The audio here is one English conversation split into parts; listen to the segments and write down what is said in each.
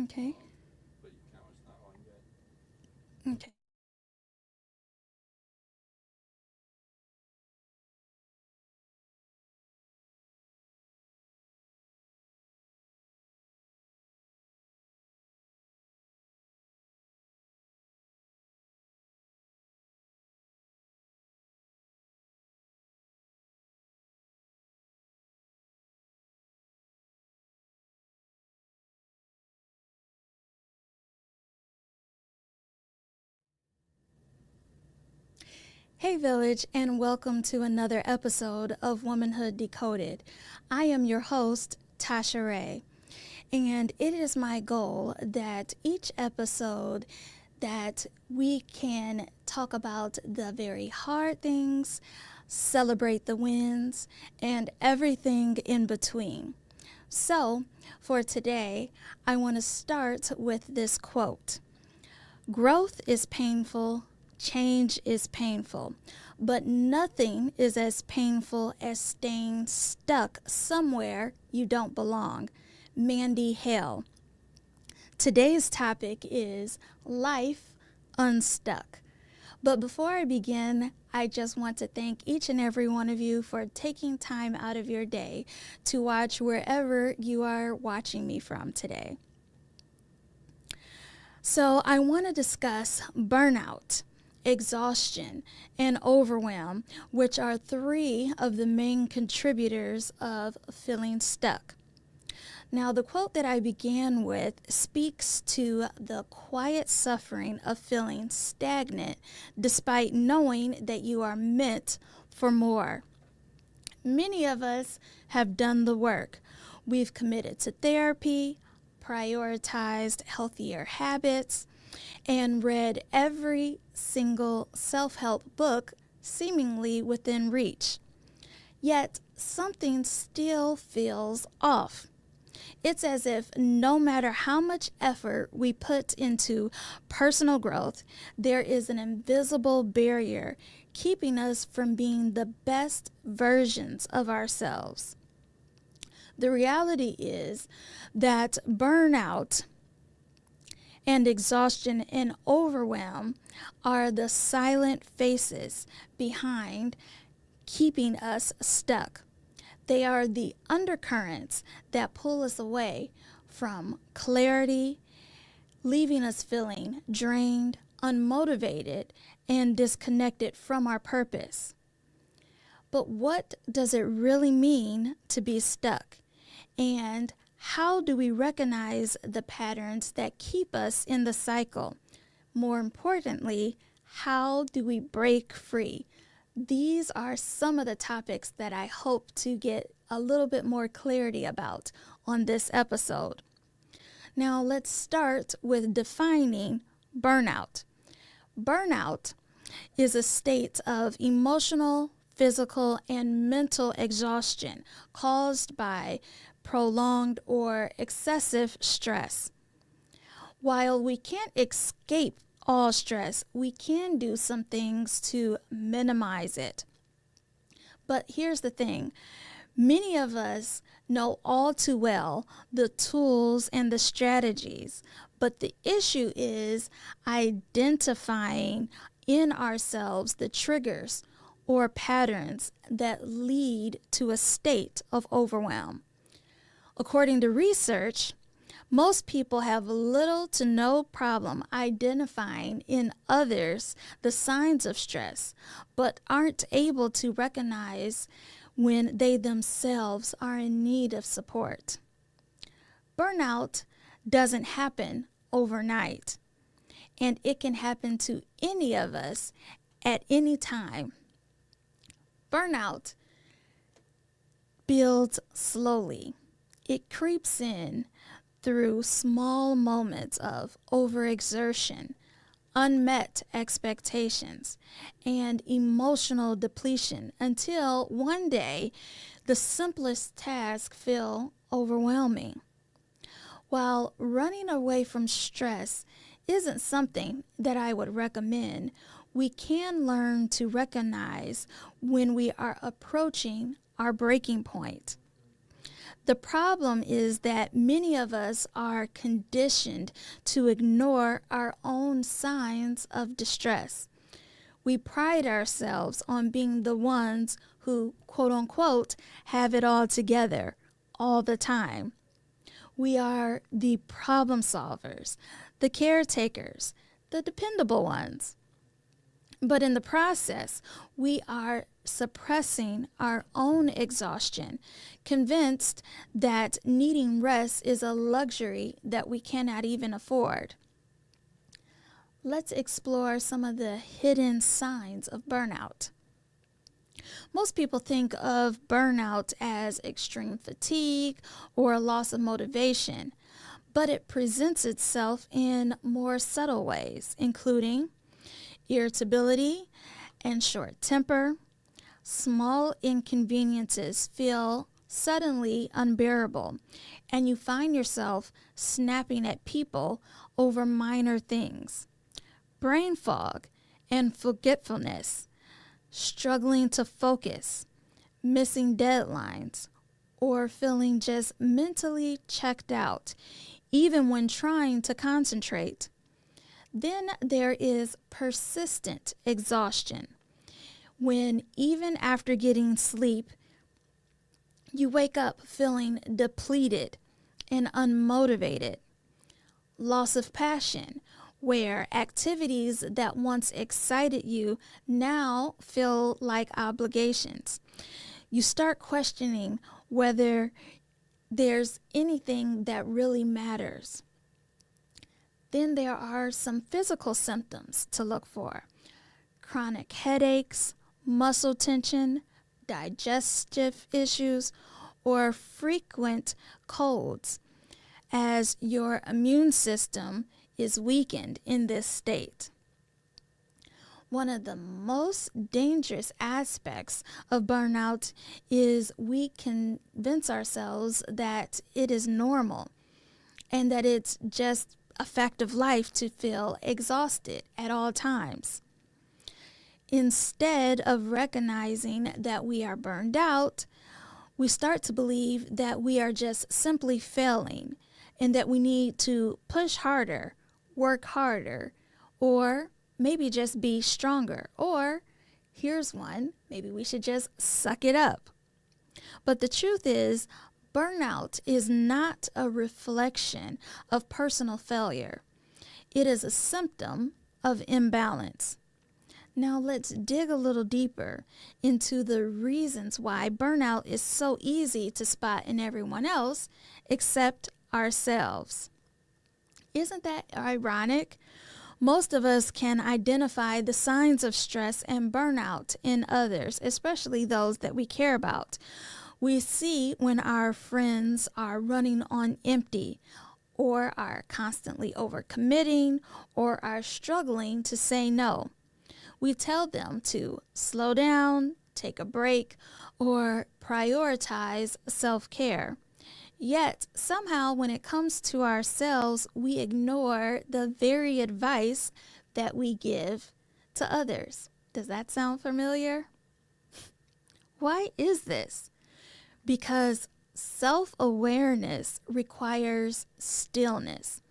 Okay. Okay. Hey, Village, and welcome to another episode of Womanhood Decoded. I am your host, Tasha Ray, and it is my goal that each episode that we can talk about the very hard things, celebrate the wins, and everything in between. So, for today, I want to start with this quote. Growth is painful, change is painful, but nothing is as painful as staying stuck somewhere you don't belong. Mandy Hale. Today's topic is life unstuck. But before I begin, I just want to thank each and every one of you for taking time out of your day to watch wherever you are watching me from today. So, I want to discuss burnout, exhaustion, and overwhelm, which are three of the main contributors of feeling stuck. Now, the quote that I began with speaks to the quiet suffering of feeling stagnant despite knowing that you are meant for more. Many of us have done the work. We've committed to therapy, prioritized healthier habits, and read every single self-help book seemingly within reach. Yet something still feels off. It's as if no matter how much effort we put into personal growth, there is an invisible barrier keeping us from being the best versions of ourselves. The reality is that burnout and exhaustion and overwhelm are the silent faces behind keeping us stuck. They are the undercurrents that pull us away from clarity, leaving us feeling drained, unmotivated, and disconnected from our purpose. But what does it really mean to be stuck? And how do we recognize the patterns that keep us in the cycle? More importantly, how do we break free? These are some of the topics that I hope to get a little bit more clarity about on this episode. Now, let's start with defining burnout. Burnout is a state of emotional, physical, and mental exhaustion caused by prolonged or excessive stress. While we can't escape all stress, we can do some things to minimize it. But here's the thing. Many of us know all too well the tools and the strategies, but the issue is identifying in ourselves the triggers or patterns that lead to a state of overwhelm. According to research, most people have little to no problem identifying in others the signs of stress, but aren't able to recognize when they themselves are in need of support. Burnout doesn't happen overnight, and it can happen to any of us at any time. Burnout builds slowly. It creeps in through small moments of overexertion, unmet expectations, and emotional depletion until one day the simplest tasks feel overwhelming. While running away from stress isn't something that I would recommend, we can learn to recognize when we are approaching our breaking point. The problem is that many of us are conditioned to ignore our own signs of distress. We pride ourselves on being the ones who, quote unquote, have it all together all the time. We are the problem solvers, the caretakers, the dependable ones. But in the process, we are suppressing our own exhaustion, convinced that needing rest is a luxury that we cannot even afford. Let's explore some of the hidden signs of burnout. Most people think of burnout as extreme fatigue or a loss of motivation, but it presents itself in more subtle ways, including irritability and short temper. Small inconveniences feel suddenly unbearable, and you find yourself snapping at people over minor things. Brain fog and forgetfulness, struggling to focus, missing deadlines, or feeling just mentally checked out, even when trying to concentrate. Then there is persistent exhaustion, when even after getting sleep, you wake up feeling depleted and unmotivated. Loss of passion, where activities that once excited you now feel like obligations. You start questioning whether there's anything that really matters. Then there are some physical symptoms to look for: chronic headaches, muscle tension, digestive issues, or frequent colds, as your immune system is weakened in this state. One of the most dangerous aspects of burnout is we convince ourselves that it is normal and that it's just a fact of life to feel exhausted at all times. Instead of recognizing that we are burned out, we start to believe that we are just simply failing and that we need to push harder, work harder, or maybe just be stronger. Or here's one, maybe we should just suck it up. But the truth is, burnout is not a reflection of personal failure. It is a symptom of imbalance. Now let's dig a little deeper into the reasons why burnout is so easy to spot in everyone else except ourselves. Isn't that ironic? Most of us can identify the signs of stress and burnout in others, especially those that we care about. We see when our friends are running on empty, or are constantly overcommitting, or are struggling to say no. We tell them to slow down, take a break, or prioritize self-care. Yet, somehow, when it comes to ourselves, we ignore the very advice that we give to others. Does that sound familiar? Why is this? Because self-awareness requires stillness,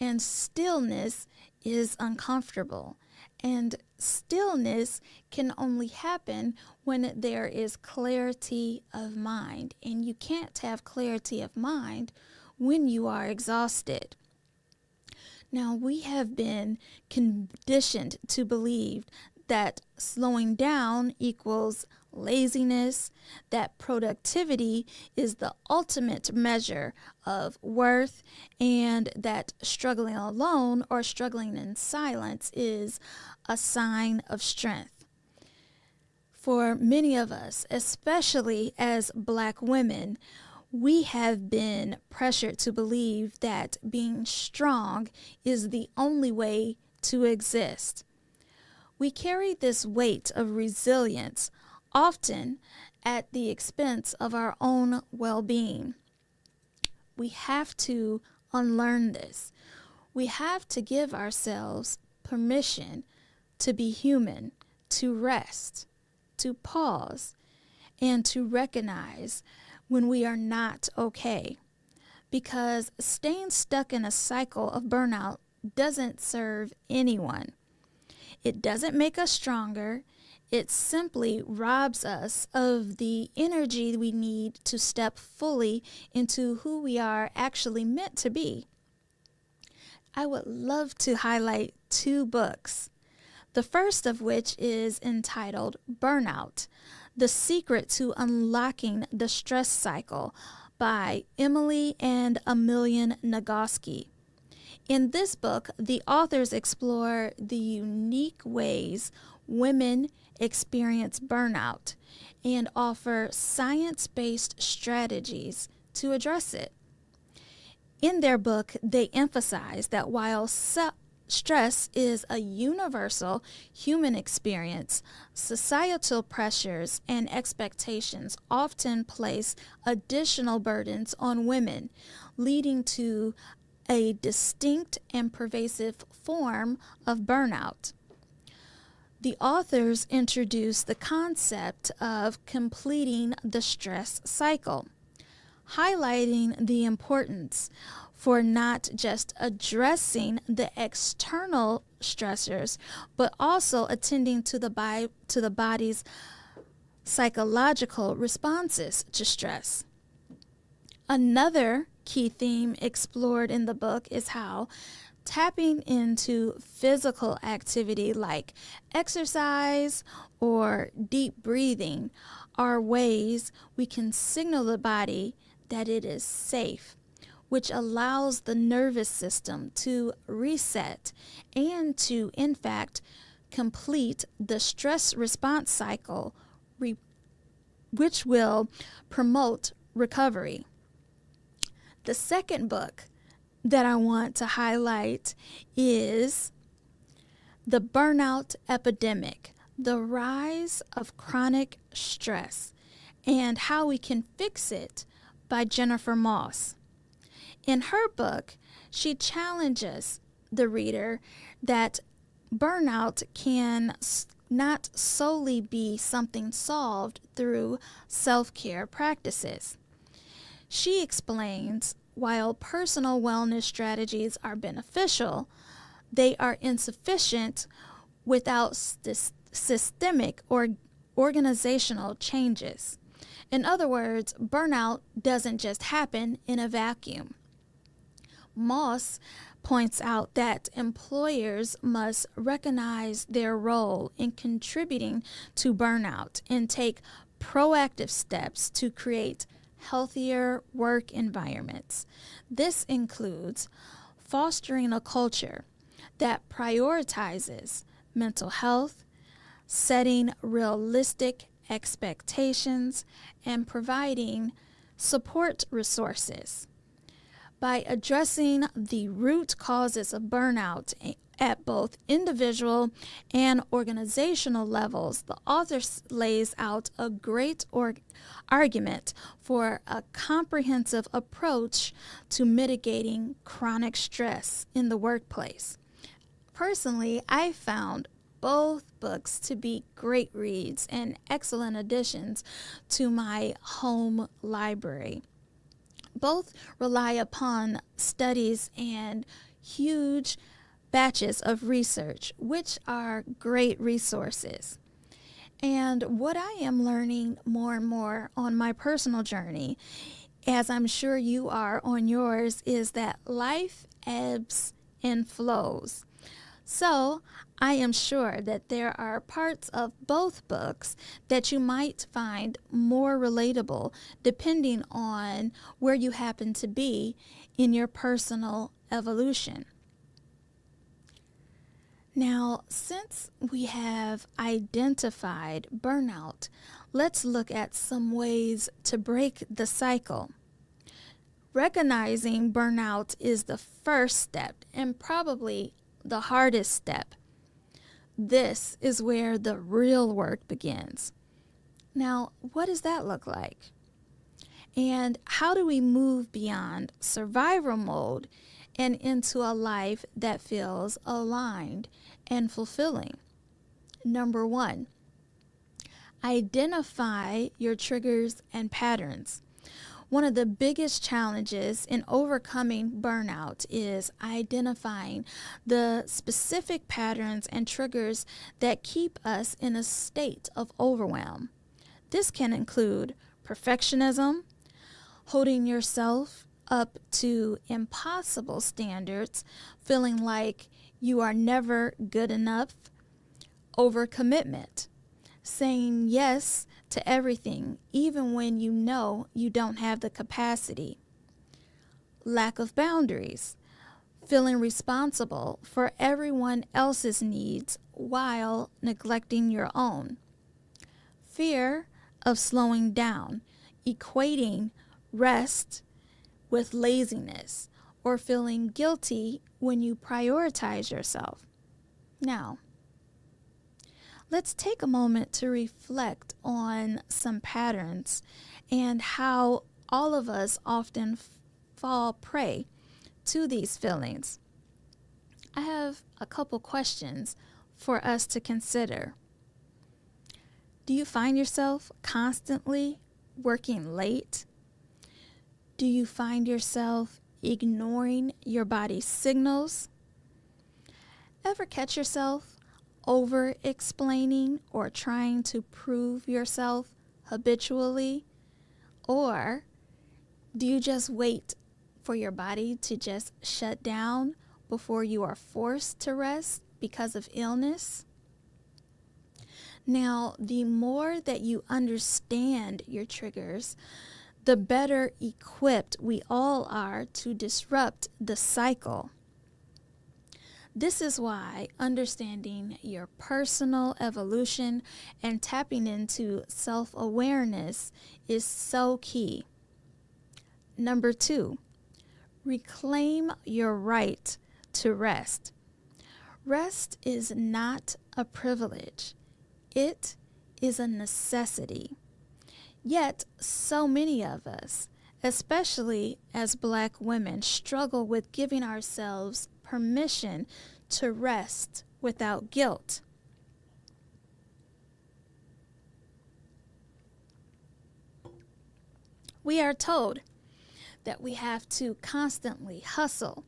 and stillness is uncomfortable. And stillness can only happen when there is clarity of mind. And you can't have clarity of mind when you are exhausted. Now, we have been conditioned to believe that slowing down equals laziness, that productivity is the ultimate measure of worth, and that struggling alone or struggling in silence is a sign of strength. For many of us, especially as Black women, we have been pressured to believe that being strong is the only way to exist. We carry this weight of resilience, often at the expense of our own well-being. We have to unlearn this. We have to give ourselves permission to be human, to rest, to pause, and to recognize when we are not okay, because staying stuck in a cycle of burnout doesn't serve anyone. It doesn't make us stronger. It simply robs us of the energy we need to step fully into who we are actually meant to be. I would love to highlight two books. The first of which is entitled Burnout: The Secret to Unlocking the Stress Cycle by Emily and Emilian Nagoski. In this book, the authors explore the unique ways women experience burnout and offer science-based strategies to address it. In their book, they emphasize that while stress is a universal human experience, societal pressures and expectations often place additional burdens on women, leading to a distinct and pervasive form of burnout. The authors introduce the concept of completing the stress cycle, highlighting the importance for not just addressing the external stressors, but also attending to the body's psychological responses to stress. Another key theme explored in the book is how tapping into physical activity like exercise or deep breathing are ways we can signal the body that it is safe, which allows the nervous system to reset and to, in fact, complete the stress response cycle, which will promote recovery. The second book that I want to highlight is The Burnout Epidemic: The Rise of Chronic Stress and How We Can Fix It by Jennifer Moss. In her book, she challenges the reader that burnout can not solely be something solved through self-care practices. She explains, while personal wellness strategies are beneficial, they are insufficient without systemic or organizational changes. In other words, burnout doesn't just happen in a vacuum. Moss points out that employers must recognize their role in contributing to burnout and take proactive steps to create healthier work environments. This includes fostering a culture that prioritizes mental health, setting realistic expectations, and providing support resources. By addressing the root causes of burnout at both individual and organizational levels, the author lays out a great argument for a comprehensive approach to mitigating chronic stress in the workplace. Personally, I found both books to be great reads and excellent additions to my home library. Both rely upon studies and huge batches of research, which are great resources. And what I am learning more and more on my personal journey, as I'm sure you are on yours, is that life ebbs and flows. So I am sure that there are parts of both books that you might find more relatable depending on where you happen to be in your personal evolution. Now, since we have identified burnout, let's look at some ways to break the cycle. Recognizing burnout is the first step and probably the hardest step. This is where the real work begins. Now, what does that look like? And how do we move beyond survival mode and into a life that feels aligned and fulfilling? Number one, identify your triggers and patterns. One of the biggest challenges in overcoming burnout is identifying the specific patterns and triggers that keep us in a state of overwhelm. This can include perfectionism, holding yourself up to impossible standards, feeling like you are never good enough, overcommitment, saying yes to everything, even when you know you don't have the capacity. Lack of boundaries, feeling responsible for everyone else's needs while neglecting your own. Fear of slowing down, equating rest with laziness, or feeling guilty when you prioritize yourself. Now, let's take a moment to reflect on some patterns and how all of us often fall prey to these feelings. I have a couple questions for us to consider. Do you find yourself constantly working late? Do you find yourself ignoring your body's signals? Ever catch yourself over-explaining or trying to prove yourself habitually? Or do you just wait for your body to just shut down before you are forced to rest because of illness? Now, the more that you understand your triggers, the better equipped we all are to disrupt the cycle. This is why understanding your personal evolution and tapping into self-awareness is so key. Number 2, reclaim your right to rest. Rest is not a privilege. It is a necessity. Yet, so many of us, especially as Black women, struggle with giving ourselves permission to rest without guilt. We are told that we have to constantly hustle,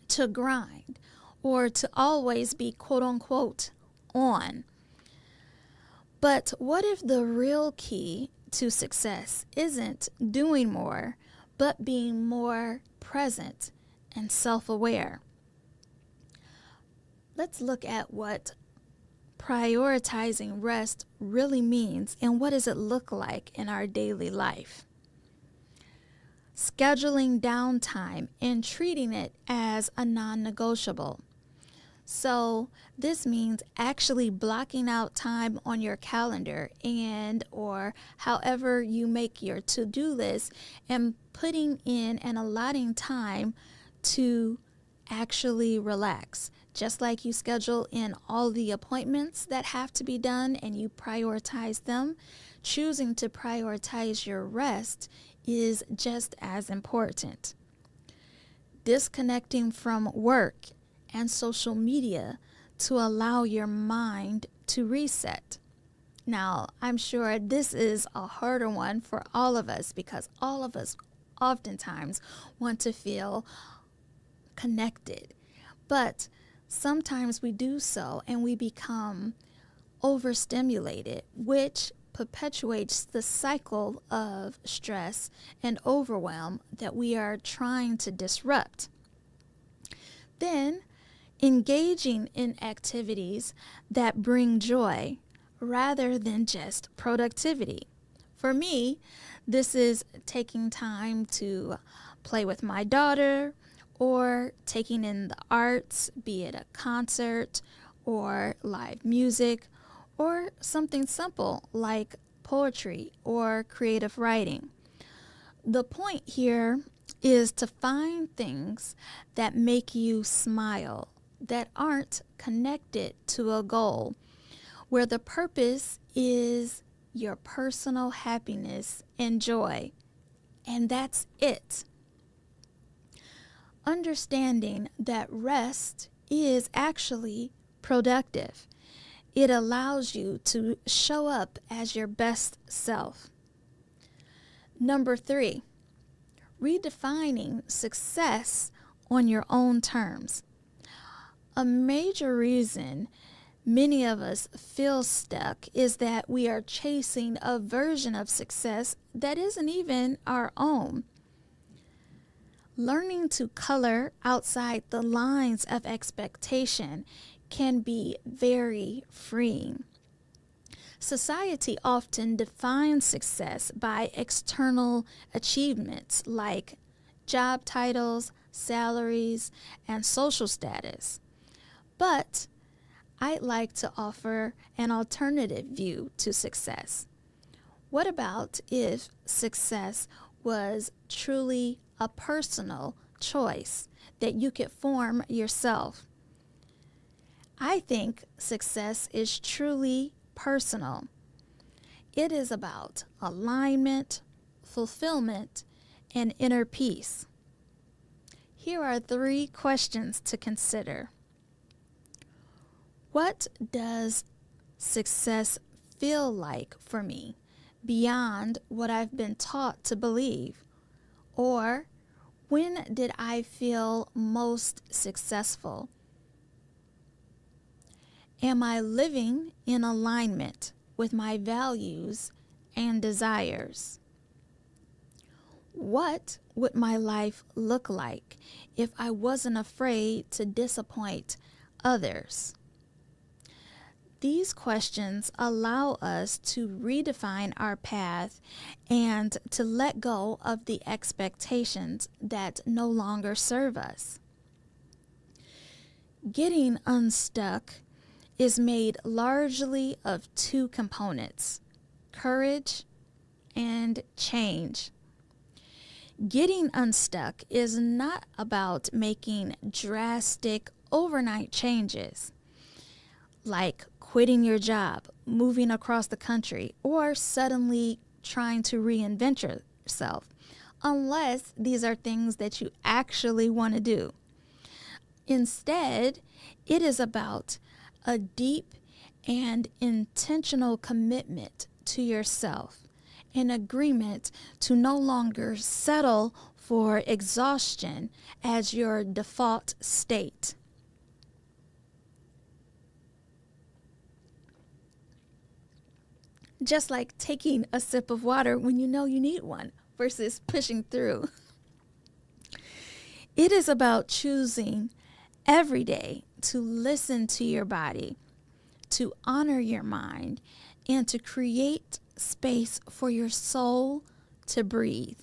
to grind, or to always be quote unquote on. But what if the real key to success isn't doing more, but being more present and self-aware? Let's look at what prioritizing rest really means and what does it look like in our daily life. Scheduling downtime and treating it as a non-negotiable. So this means actually blocking out time on your calendar and or however you make your to-do list and putting in and allotting time to actually relax. Just like you schedule in all the appointments that have to be done and you prioritize them, choosing to prioritize your rest is just as important. Disconnecting from work and social media to allow your mind to reset. Now, I'm sure this is a harder one for all of us because all of us oftentimes want to feel connected. But sometimes we do so and we become overstimulated, which perpetuates the cycle of stress and overwhelm that we are trying to disrupt. Then, engaging in activities that bring joy rather than just productivity. For me, this is taking time to play with my daughter or taking in the arts, be it a concert or live music or something simple like poetry or creative writing. The point here is to find things that make you smile, that aren't connected to a goal, where the purpose is your personal happiness and joy. And that's it. Understanding that rest is actually productive. It allows you to show up as your best self. Number 3, redefining success on your own terms. A major reason many of us feel stuck is that we are chasing a version of success that isn't even our own. Learning to color outside the lines of expectation can be very freeing. Society often defines success by external achievements like job titles, salaries, and social status. But I'd like to offer an alternative view to success. What about if success was truly a personal choice that you could form yourself? I think success is truly personal. It is about alignment, fulfillment, and inner peace. Here are 3 questions to consider. What does success feel like for me beyond what I've been taught to believe? Or when did I feel most successful? Am I living in alignment with my values and desires? What would my life look like if I wasn't afraid to disappoint others? These questions allow us to redefine our path and to let go of the expectations that no longer serve us. Getting unstuck is made largely of 2 components: courage and change. Getting unstuck is not about making drastic overnight changes, like quitting your job, moving across the country, or suddenly trying to reinvent yourself, unless these are things that you actually want to do. Instead, it is about a deep and intentional commitment to yourself, an agreement to no longer settle for exhaustion as your default state. Just like taking a sip of water when you know you need one versus pushing through. It is about choosing every day to listen to your body, to honor your mind, and to create space for your soul to breathe.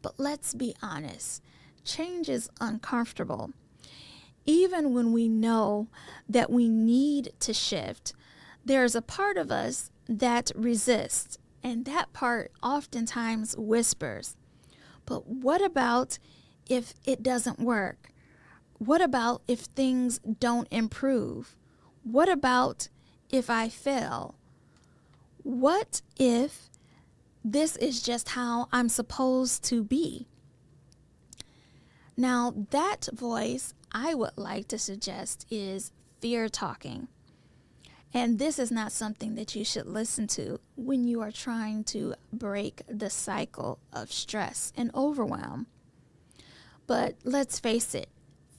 But let's be honest, change is uncomfortable. Even when we know that we need to shift, there's a part of us that resists, and that part oftentimes whispers, "But what about if it doesn't work? What about if things don't improve? What about if I fail? What if this is just how I'm supposed to be?" Now, that voice I would like to suggest is fear talking. And this is not something that you should listen to when you are trying to break the cycle of stress and overwhelm. But let's face it,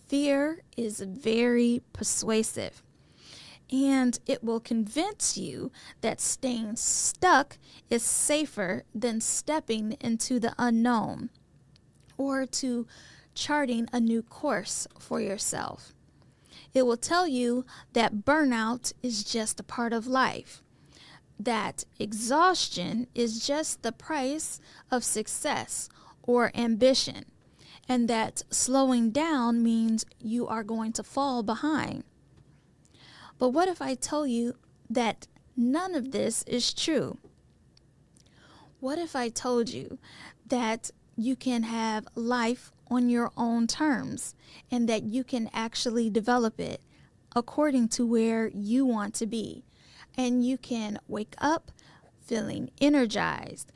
fear is very persuasive, and it will convince you that staying stuck is safer than stepping into the unknown or to charting a new course for yourself. It will tell you that burnout is just a part of life, that exhaustion is just the price of success or ambition, and that slowing down means you are going to fall behind. But what if I tell you that none of this is true? What if I told you that you can have life on your own terms and that you can actually develop it according to where you want to be, and you can wake up feeling energized,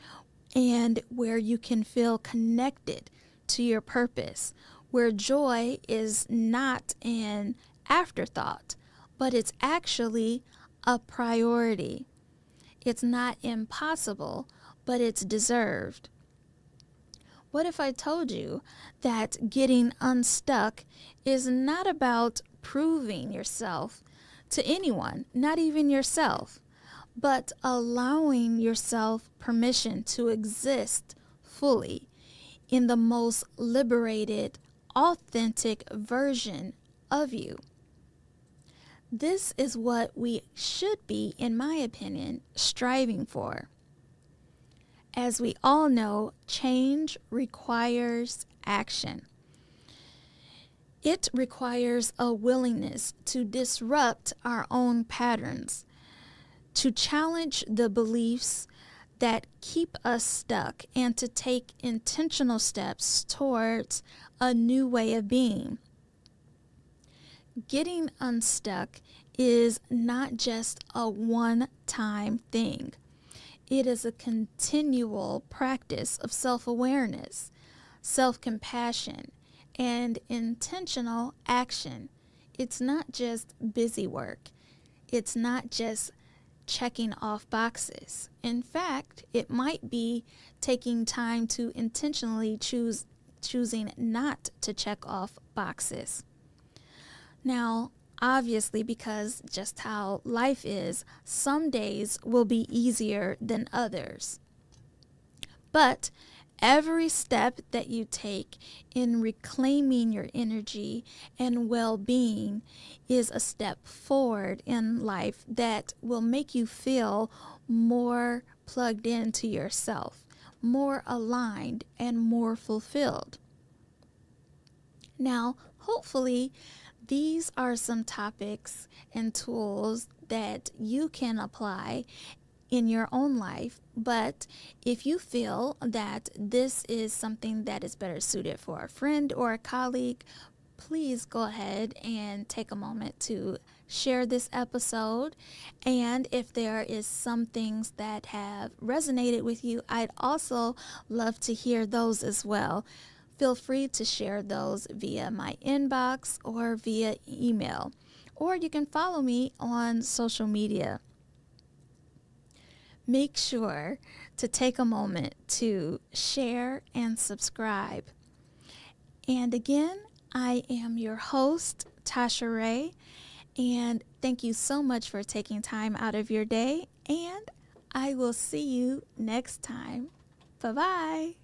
and where you can feel connected to your purpose, where joy is not an afterthought, but it's actually a priority. It's not impossible, but it's deserved. What if I told you that getting unstuck is not about proving yourself to anyone, not even yourself, but allowing yourself permission to exist fully in the most liberated, authentic version of you? This is what we should be, in my opinion, striving for. As we all know, change requires action. It requires a willingness to disrupt our own patterns, to challenge the beliefs that keep us stuck, and to take intentional steps towards a new way of being. Getting unstuck is not just a one-time thing. It is a continual practice of self-awareness, self-compassion, and intentional action. It's not just busy work. It's not just checking off boxes. In fact, it might be taking time to intentionally choosing not to check off boxes. Now, obviously, because just how life is, some days will be easier than others. But every step that you take in reclaiming your energy and well-being is a step forward in life that will make you feel more plugged into yourself, more aligned, and more fulfilled. Now, hopefully, these are some topics and tools that you can apply in your own life. But if you feel that this is something that is better suited for a friend or a colleague, please go ahead and take a moment to share this episode. And if there is some things that have resonated with you, I'd also love to hear those as well. Feel free to share those via my inbox or via email, or you can follow me on social media. Make sure to take a moment to share and subscribe. And again, I am your host, Tasha Ray, and thank you so much for taking time out of your day, and I will see you next time. Bye-bye.